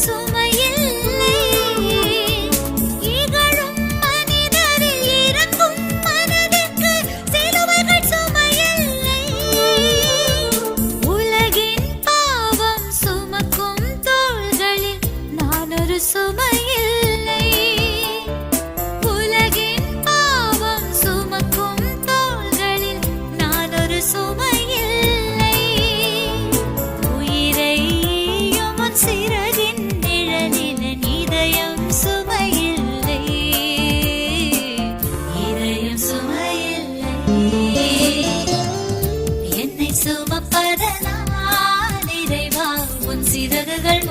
சுமையில்லை. இகழும் மனிதரில் இறங்கும் மனதிற்கு சிலுவைகள் சுமையில்லை. உலகின் பாவம் சுமக்கும் தோள்களில் நான் ஒரு சுமையில்லை. உலகின் பாவம் சுமக்கும் தோள்களில் நான் ஒரு சுமையில்லை. உயிரை ஈயும் சிறகின் நிழலில் இதயம் சுமையில்லை. இதயம் சுமையில்லை. என்னை சுமப்பதனால் இறைவா உன் சிறகுகள்